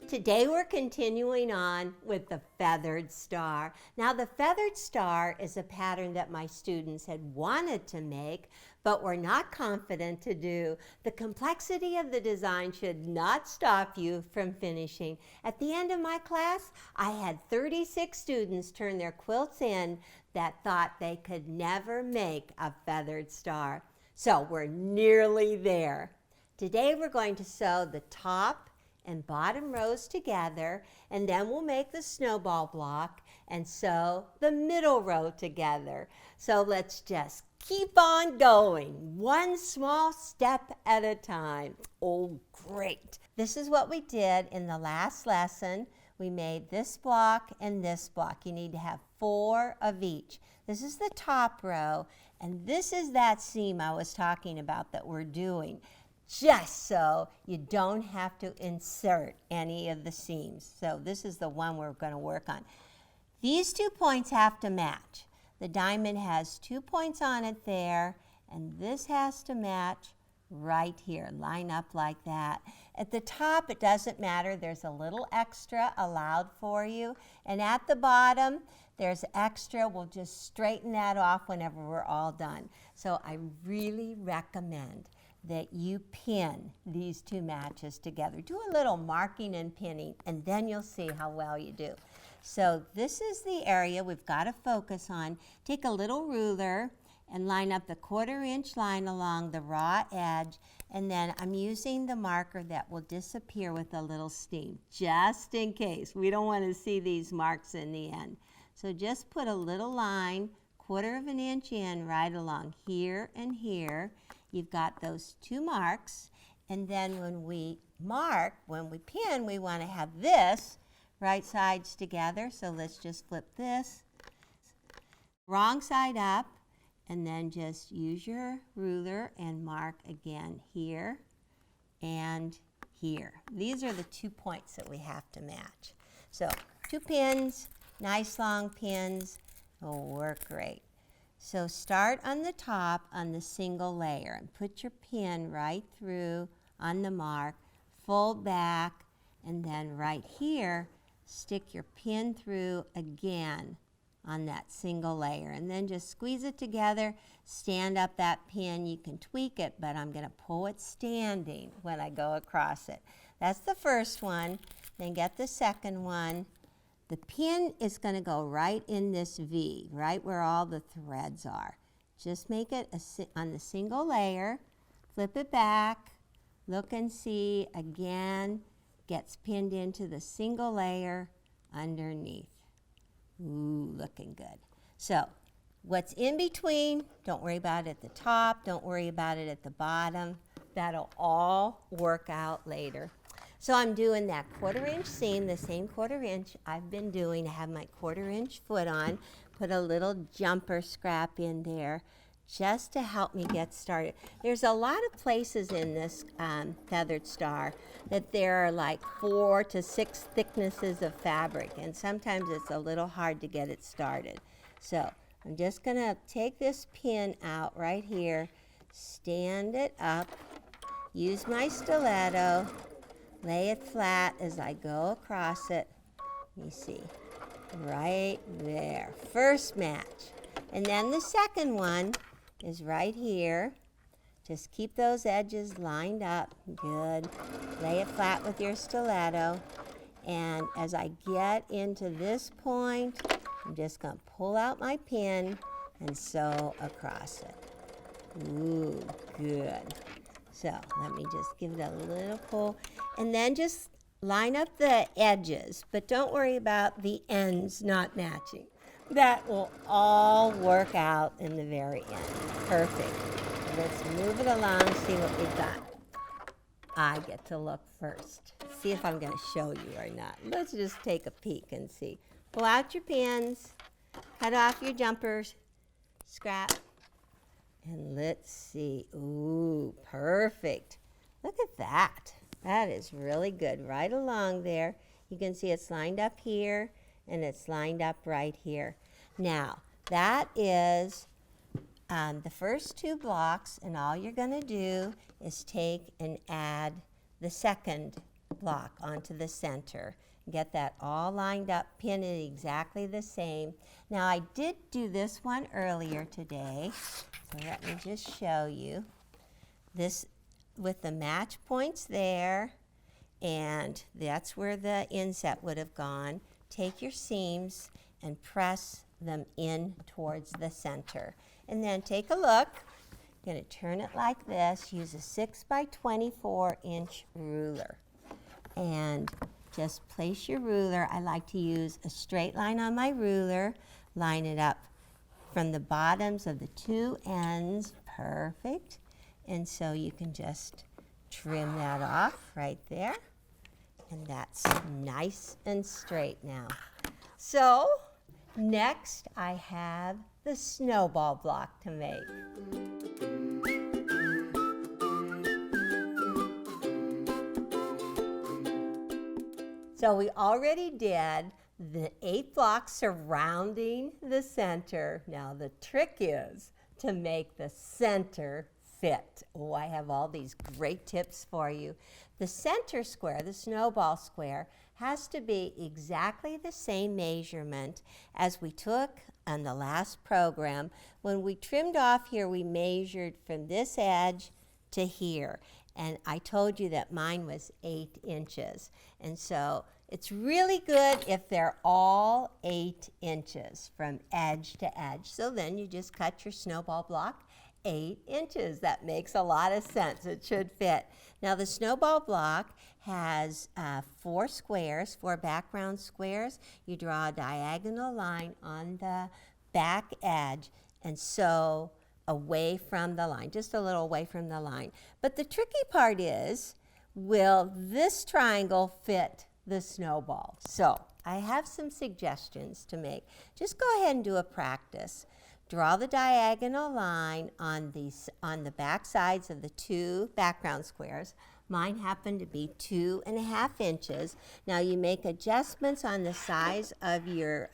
Today we're continuing on with the feathered star. Now the feathered star is a pattern that my students had wanted to make, but were not confident to do. The complexity of the design should not stop you from finishing. At the end of my class, I had 36 students turn their quilts in that thought they could never make a feathered star. So we're nearly there. Today we're going to sew the top and bottom rows together, and then we'll make the snowball block and sew the middle row together. So let's just keep on going, one small step at a time. Oh, great. This is what we did in the last lesson. We made this block and this block. You need to have 4 of each. This is the top row, and this is that seam I was talking about that we're doing, just so you don't have to insert any of the seams. So this is the one we're going to work on. These 2 points have to match. The diamond has 2 points on it there, and this has to match right here. Line up like that. At the top, it doesn't matter. There's a little extra allowed for you. And at the bottom, there's extra. We'll just straighten that off whenever we're all done. So I really recommend that you pin these 2 matches together. Do a little marking and pinning, and then you'll see how well you do. So this is the area we've got to focus on. Take a little ruler and line up the 1/4 inch line along the raw edge, and then I'm using the marker that will disappear with a little steam, just in case. We don't want to see these marks in the end. So just put a little line, 1/4 inch in, right along here and here. You've got those 2 marks, and then when we mark, when we pin, we want to have this right sides together. So let's just flip this wrong side up, and then just use your ruler and mark again here and here. These are the 2 points that we have to match. So 2 pins, nice long pins, will work great. So start on the top on the single layer and put your pin right through on the mark, fold back, and then right here, stick your pin through again on that single layer, and then just squeeze it together, stand up that pin. You can tweak it, but I'm going to pull it standing when I go across it. That's the first one. Then get the second one. The pin is going to go right in this V, right where all the threads are. Just make it on the single layer, flip it back, look and see, again, gets pinned into the single layer underneath. Ooh, looking good. So what's in between, don't worry about it at the top, don't worry about it at the bottom. That'll all work out later. So I'm doing that 1/4 inch seam, the same 1/4 inch I've been doing. I have my 1/4 inch foot on, put a little jumper scrap in there just to help me get started. There's a lot of places in this feathered star that there are like 4 to 6 thicknesses of fabric, and sometimes it's a little hard to get it started. So I'm just going to take this pin out right here, stand it up, use my stiletto, lay it flat as I go across it. Let me see, right there. First match. And then the second one is right here. Just keep those edges lined up. Good. Lay it flat with your stiletto. And as I get into this point, I'm just going to pull out my pin and sew across it. Ooh, good. So let me just give it a little pull. And then just line up the edges, but don't worry about the ends not matching. That will all work out in the very end. Perfect. Let's move it along, see what we've got. I get to look first. See if I'm going to show you or not. Let's just take a peek and see. Pull out your pins, cut off your jumpers, scrap, and let's see. Ooh, perfect. Look at that. That is really good. Right along there. You can see it's lined up here, and it's lined up right here. Now, that is the first 2 blocks, and all you're going to do is take and add the second block onto the center. Get that all lined up, pin it exactly the same. Now I did do this one earlier today, so let me just show you. This with the match points there, and that's where the inset would have gone. Take your seams and press them in towards the center. And then take a look. You're going to turn it like this. Use a 6 by 24 inch ruler. And just place your ruler. I like to use a straight line on my ruler. Line it up from the bottoms of the two ends. Perfect. And so you can just trim that off right there. And that's nice and straight now. So next I have the snowball block to make. So we already did the 8 blocks surrounding the center. Now the trick is to make the center fit. Oh, I have all these great tips for you. The center square, the snowball square, has to be exactly the same measurement as we took on the last program. When we trimmed off here, we measured from this edge to here. And I told you that mine was 8 inches. And so it's really good if they're all 8 inches from edge to edge. So then you just cut your snowball block 8 inches. That makes a lot of sense. It should fit. Now the snowball block has 4 squares, 4 background squares. You draw a diagonal line on the back edge and sew away from the line, just a little away from the line. But the tricky part is, will this triangle fit the snowball? So I have some suggestions to make. Just go ahead and do a practice. Draw the diagonal line on the back sides of the 2 background squares. Mine happened to be 2.5 inches. Now you make adjustments on the size of your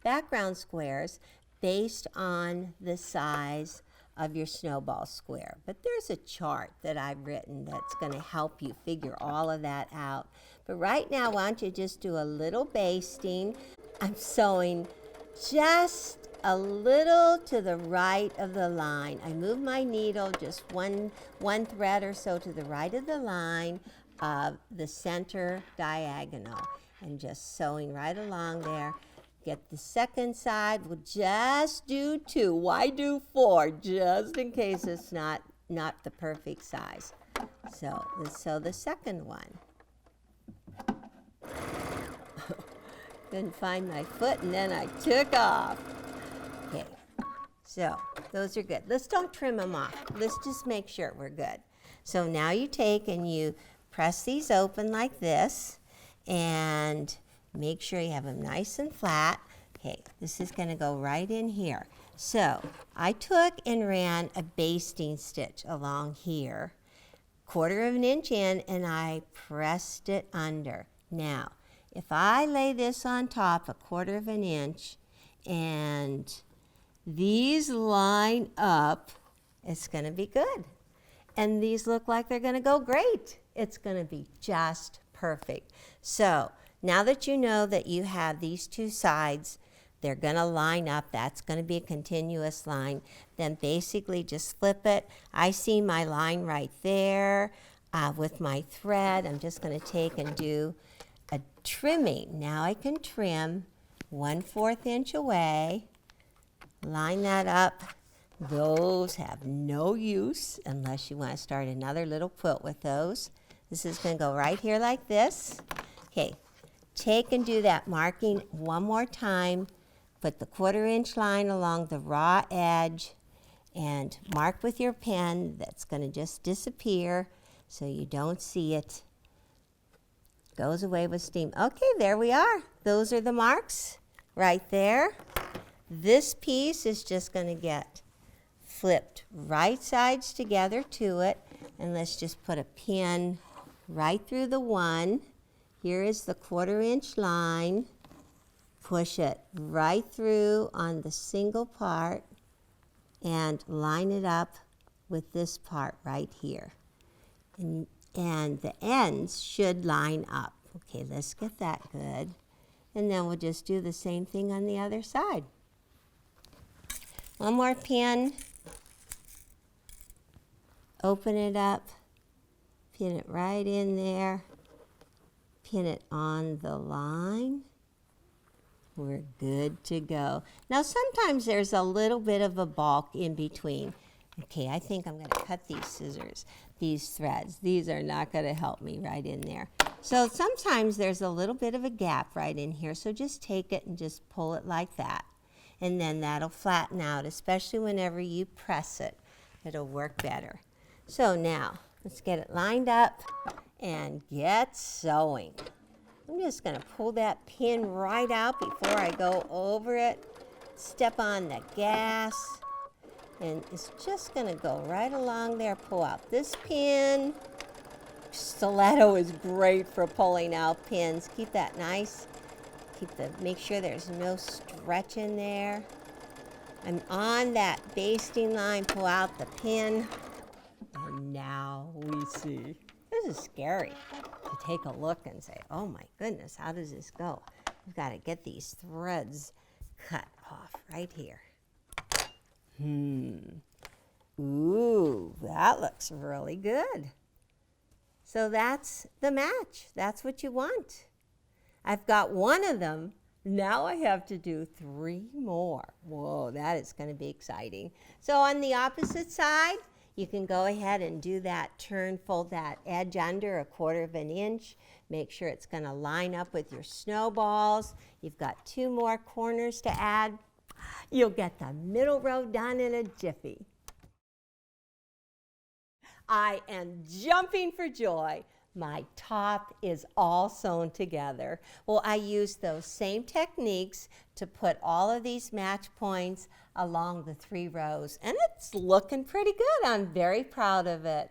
background squares based on the size of your snowball square. But there's a chart that I've written that's going to help you figure all of that out. But right now, why don't you just do a little basting. I'm sewing just a little to the right of the line. I move my needle just one thread or so to the right of the line of the center diagonal, and just sewing right along there. Get the second side. We'll just do 2. Why do 4? Just in case it's not the perfect size. So the second one. Couldn't find my foot, and then I took off. Okay, so those are good. Let's don't trim them off. Let's just make sure we're good. So now you take and you press these open like this, and make sure you have them nice and flat. Okay, this is going to go right in here. So I took and ran a basting stitch along here, 1/4 of an inch in, and I pressed it under. Now, if I lay this on top 1/4 of an inch and these line up, it's going to be good. And these look like they're going to go great. It's going to be just perfect. So now that you know that you have these 2 sides, they're going to line up. That's going to be a continuous line. Then basically just flip it. I see my line right there with my thread. I'm just going to take and do a trimming. Now I can trim 1/4 inch away. Line that up. Those have no use unless you want to start another little quilt with those. This is going to go right here like this. Okay, take and do that marking one more time. Put the 1/4 inch line along the raw edge and mark with your pen. That's going to just disappear so you don't see it. Goes away with steam. Okay, there we are. Those are the marks right there. This piece is just going to get flipped right sides together to it, and let's just put a pin right through the one. Here is the 1/4 inch line. Push it right through on the single part and line it up with this part right here. And and the ends should line up. Okay, let's get that good. And then we'll just do the same thing on the other side. One more pin. Open it up. Pin it right in there. Pin it on the line. We're good to go. Now sometimes there's a little bit of a bulk in between. Okay, I think I'm going to cut these threads. These are not going to help me right in there. So sometimes there's a little bit of a gap right in here, so just take it and just pull it like that. And then that'll flatten out, especially whenever you press it. It'll work better. So now, let's get it lined up and get sewing. I'm just going to pull that pin right out before I go over it. Step on the gas. And it's just going to go right along there. Pull out this pin. Stiletto is great for pulling out pins. Keep that nice. Make sure there's no stretch in there. I'm on that basting line. Pull out the pin. And now we see. This is scary to take a look and say, oh my goodness, how does this go? We've got to get these threads cut off right here. Ooh, that looks really good. So that's the match. That's what you want. I've got one of them. Now I have to do 3 more. Whoa, that is going to be exciting. So on the opposite side, you can go ahead and do that turn, fold that edge under 1/4 of an inch. Make sure it's going to line up with your snowballs. You've got 2 more corners to add. You'll get the middle row done in a jiffy. I am jumping for joy. My top is all sewn together. Well, I used those same techniques to put all of these match points along the 3 rows, and it's looking pretty good. I'm very proud of it.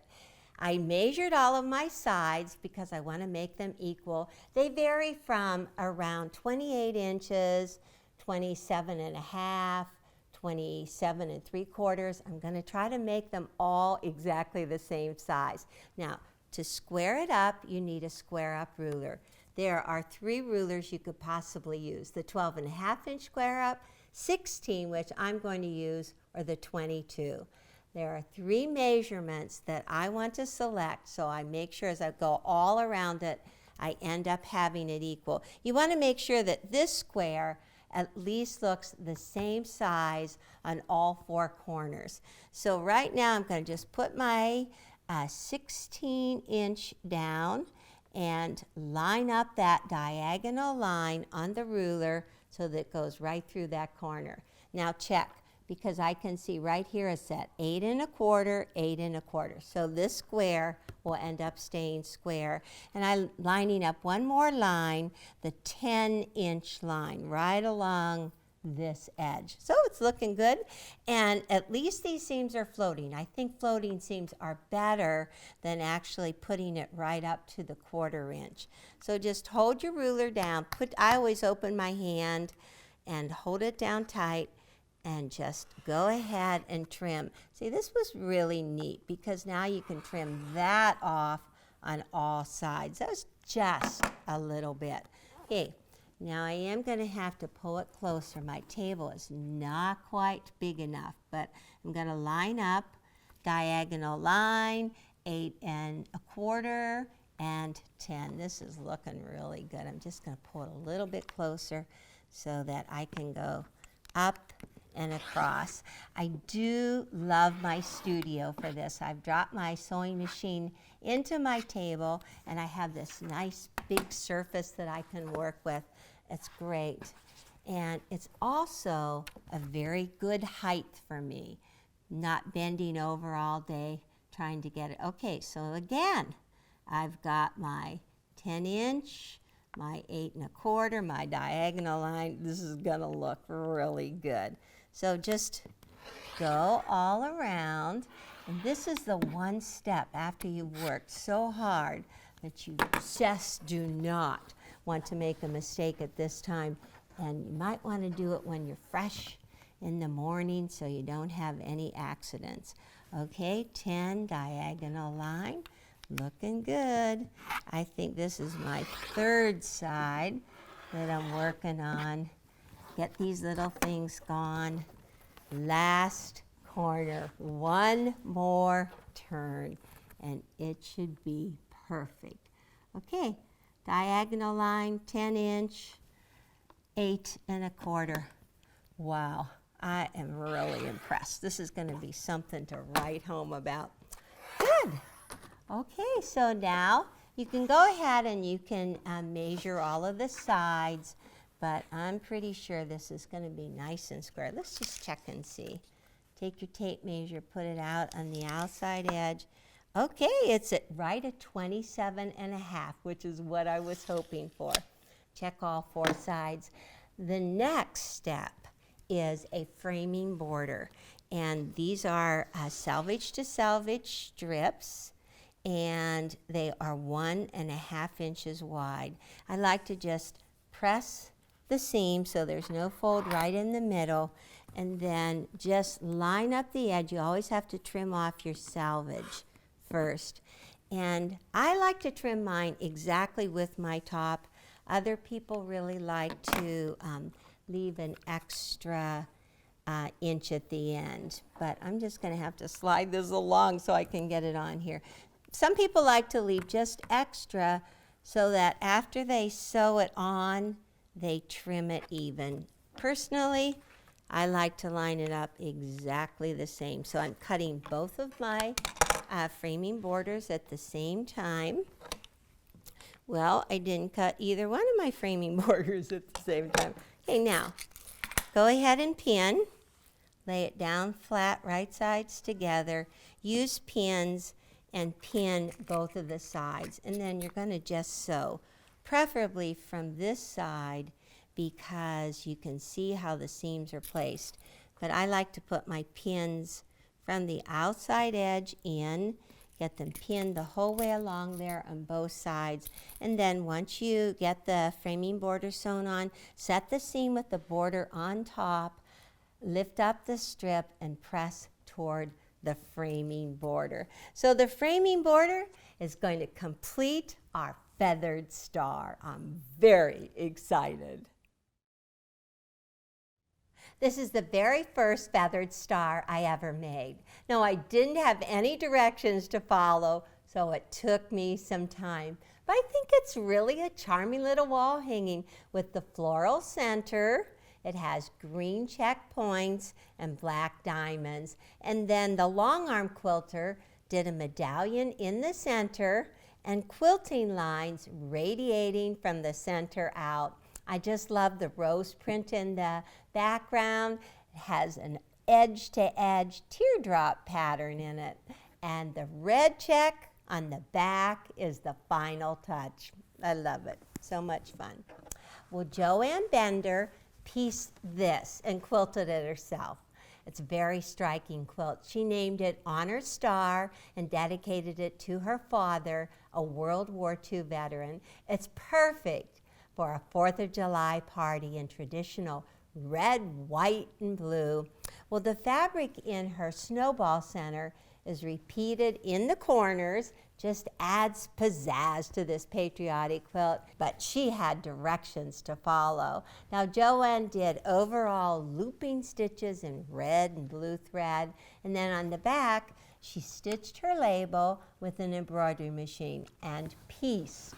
I measured all of my sides because I want to make them equal. They vary from around 28 inches, 27.5, 27 3/4. I'm going to try to make them all exactly the same size. Now, to square it up, you need a square up ruler. There are 3 rulers you could possibly use. The 12.5-inch square up, 16, which I'm going to use, or the 22. There are 3 measurements that I want to select, so I make sure as I go all around it, I end up having it equal. You want to make sure that this square at least looks the same size on all 4 corners. So right now I'm going to just put my 16-inch down and line up that diagonal line on the ruler so that it goes right through that corner. Now check, because I can see right here it's at 8 1/4, 8 1/4. So this square will end up staying square. And I'm lining up one more line, the 10-inch line, right along this edge. So it's looking good, and at least these seams are floating. I think floating seams are better than actually putting it right up to the 1/4 inch. So just hold your ruler down. I always open my hand and hold it down tight and just go ahead and trim. See, this was really neat because now you can trim that off on all sides. That was just a little bit. Okay. Now I am going to have to pull it closer. My table is not quite big enough, but I'm going to line up, diagonal line, 8 1/4 and 10. This is looking really good. I'm just going to pull it a little bit closer so that I can go up and across. I do love my studio for this. I've dropped my sewing machine into my table, and I have this nice big surface that I can work with. It's great. And it's also a very good height for me, not bending over all day trying to get it. Okay, so again, I've got my 10-inch, my 8 1/4, my diagonal line. This is gonna look really good. So just go all around. And this is the one step after you've worked so hard that you just do not want to make a mistake at this time. And you might want to do it when you're fresh in the morning so you don't have any accidents. Okay, 10 diagonal line, looking good. I think this is my third side that I'm working on. Get these little things gone. Last corner, one more turn, and it should be perfect. Okay, diagonal line, 10-inch, 8 1/4. Wow, I am really impressed. This is going to be something to write home about. Good. Okay, so now you can go ahead and you can measure all of the sides, but I'm pretty sure this is going to be nice and square. Let's just check and see. Take your tape measure, put it out on the outside edge. Okay, it's right at 27.5, which is what I was hoping for. Check all 4 sides. The next step is a framing border, and these are selvage to selvage strips, and they are 1.5 inches wide. I like to just press the seam so there's no fold right in the middle, and then just line up the edge. You always have to trim off your selvage first. And I like to trim mine exactly with my top. Other people really like to leave an extra inch at the end, but I'm just going to have to slide this along so I can get it on here. Some people like to leave just extra so that after they sew it on, they trim it even. Personally, I like to line it up exactly the same. So I'm cutting both of my framing borders at the same time. Well, I didn't cut either one of my framing borders at the same time. Okay, now, go ahead and pin. Lay it down flat, right sides together. Use pins and pin both of the sides. And then you're going to just sew, preferably from this side, because you can see how the seams are placed. But I like to put my pins from the outside edge in, get them pinned the whole way along there on both sides. And then once you get the framing border sewn on, set the seam with the border on top, lift up the strip, and press toward the framing border. So the framing border is going to complete our feathered star. I'm very excited. This is the very first feathered star I ever made. Now, I didn't have any directions to follow, so it took me some time. But I think it's really a charming little wall hanging with the floral center. It has green check points and black diamonds. And then the long arm quilter did a medallion in the center and quilting lines radiating from the center out. I just love the rose print in the background. It has an edge-to-edge teardrop pattern in it. And the red check on the back is the final touch. I love it. So much fun. Well, Joanne Bender pieced this and quilted it herself. It's a very striking quilt. She named it Honor Star and dedicated it to her father, a World War II veteran. It's perfect for a 4th of July party in traditional red, white, and blue. Well, the fabric in her snowball center is repeated in the corners, just adds pizzazz to this patriotic quilt, but she had directions to follow. Now, Joanne did overall looping stitches in red and blue thread, and then on the back, she stitched her label with an embroidery machine and pieced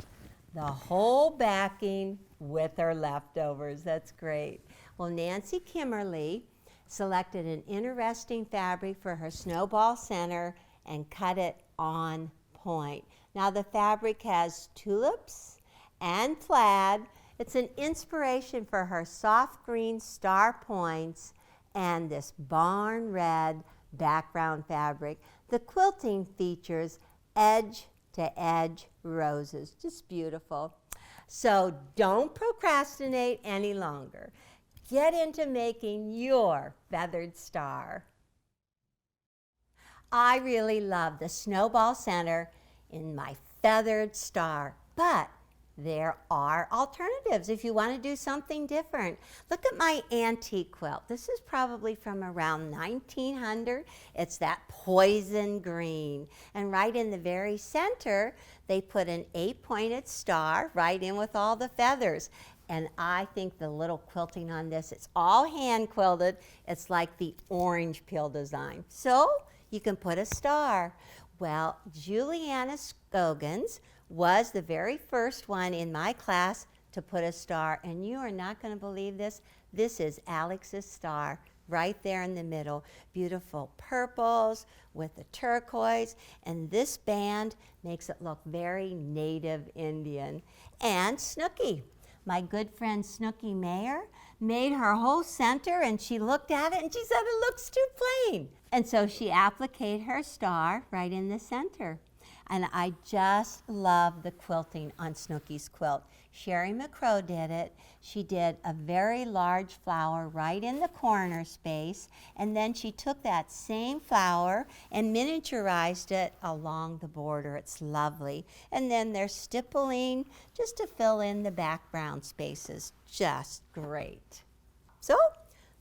the whole backing with her leftovers. That's great. Well, Nancy Kimmerly selected an interesting fabric for her snowball center and cut it on point. Now the fabric has tulips and plaid. It's an inspiration for her soft green star points and this barn red background fabric. The quilting features edge to edge roses. Just beautiful. So don't procrastinate any longer. Get into making your feathered star. I really love the snowball center in my feathered star, but there are alternatives if you want to do something different. Look at my antique quilt. This is probably from around 1900. It's that poison green. And right in the very center, they put an 8-pointed star right in with all the feathers. And I think the little quilting on this, it's all hand quilted. It's like the orange peel design. So you can put a star. Well, Juliana Scogins was the very first one in my class to put a star. And you are not going to believe this. This is Alex's star right there in the middle. Beautiful purples with the turquoise. And this band makes it look very native Indian. And Snooky. My good friend Snooky Mayer made her whole center, and she looked at it and she said it looks too plain. And so she appliqued her star right in the center. And I just love the quilting on Snooky's quilt. Sherry McCrow did it. She did a very large flower right in the corner space, and then she took that same flower and miniaturized it along the border. It's lovely. And then there's stippling just to fill in the background spaces. Just great. So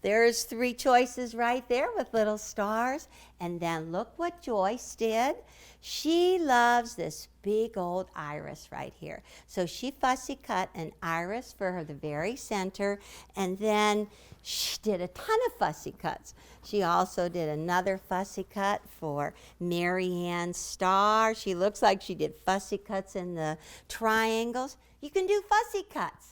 there's 3 choices right there with little stars. And then look what Joyce did. She loves this big old iris right here. So she fussy cut an iris for the very center, and then she did a ton of fussy cuts. She also did another fussy cut for Mary Ann's star. She looks like she did fussy cuts in the triangles. You can do fussy cuts.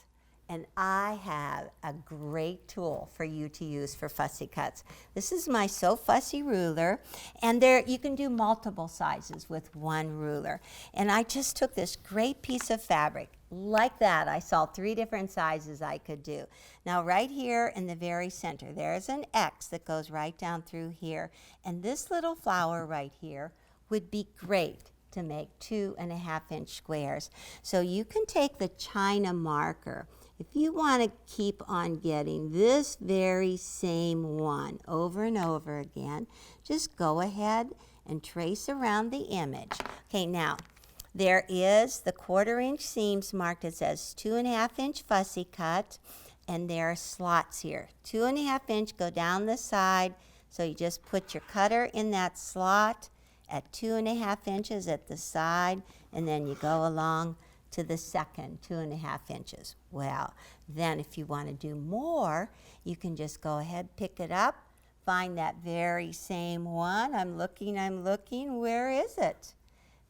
And I have a great tool for you to use for fussy cuts. This is my So Fussy ruler, and there you can do multiple sizes with one ruler. And I just took this great piece of fabric like that. I saw 3 different sizes I could do. Now right here in the very center, there's an X that goes right down through here. And this little flower right here would be great to make 2.5-inch squares. So you can take the China marker. If you want to keep on getting this very same one over and over again, just go ahead and trace around the image. Okay, now there is the 1/4-inch seams marked. It says 2.5-inch fussy cut, and there are slots here. 2.5-inch go down the side, so you just put your cutter in that slot at 2.5 inches at the side, and then you go along to the second 2.5 inches. Well, then if you want to do more, you can just go ahead, pick it up, find that very same one. I'm looking, where is it?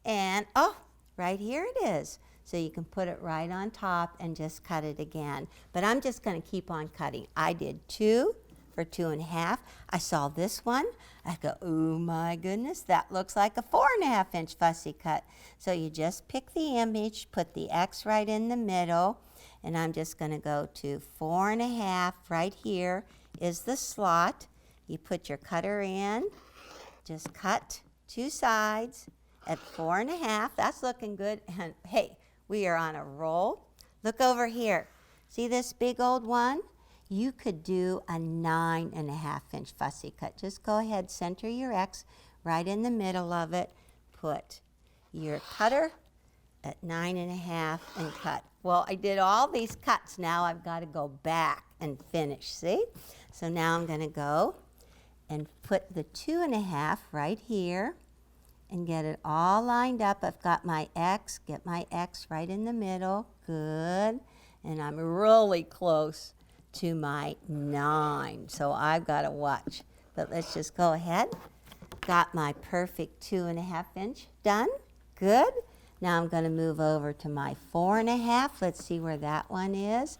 And, oh, right here it is. So you can put it right on top and just cut it again. But I'm just going to keep on cutting. I did 2 for 2.5. I saw this one. I go, oh my goodness, that looks like a 4.5-inch fussy cut. So you just pick the image, put the X right in the middle, and I'm just going to go to 4.5. Right here is the slot. You put your cutter in, just cut 2 sides at 4.5. That's looking good. And hey, we are on a roll. Look over here. See this big old one? You could do a 9.5-inch fussy cut. Just go ahead, center your X right in the middle of it. Put your cutter at 9.5 and cut. Well, I did all these cuts. Now I've got to go back and finish, see? So now I'm going to go and put the 2.5 right here and get it all lined up. I've got my X, get my X right in the middle. Good. And I'm really close to my 9, so I've got to watch. But let's just go ahead. Got my perfect 2.5-inch done. Good. Now I'm going to move over to my 4.5. Let's see where that one is.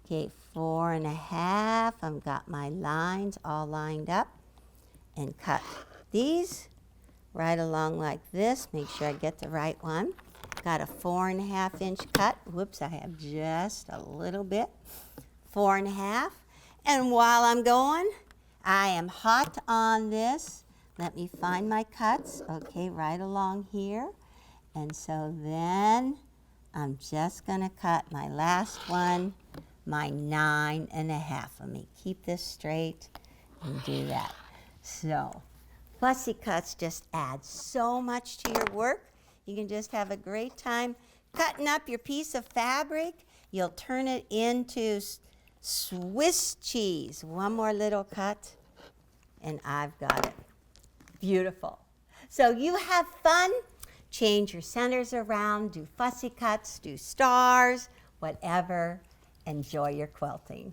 Okay, 4.5. I've got my lines all lined up and cut these right along like this. Make sure I get the right one. Got a 4.5-inch cut. Whoops, I have just a little bit. 4.5. And while I'm going, I am hot on this. Let me find my cuts. Okay, right along here. And so then I'm just going to cut my last one, my 9.5. Let me keep this straight and do that. So fussy cuts just add so much to your work. You can just have a great time cutting up your piece of fabric, you'll turn it into Swiss cheese. One more little cut, and I've got it. Beautiful. So you have fun. Change your centers around, do fussy cuts, do stars, whatever. Enjoy your quilting.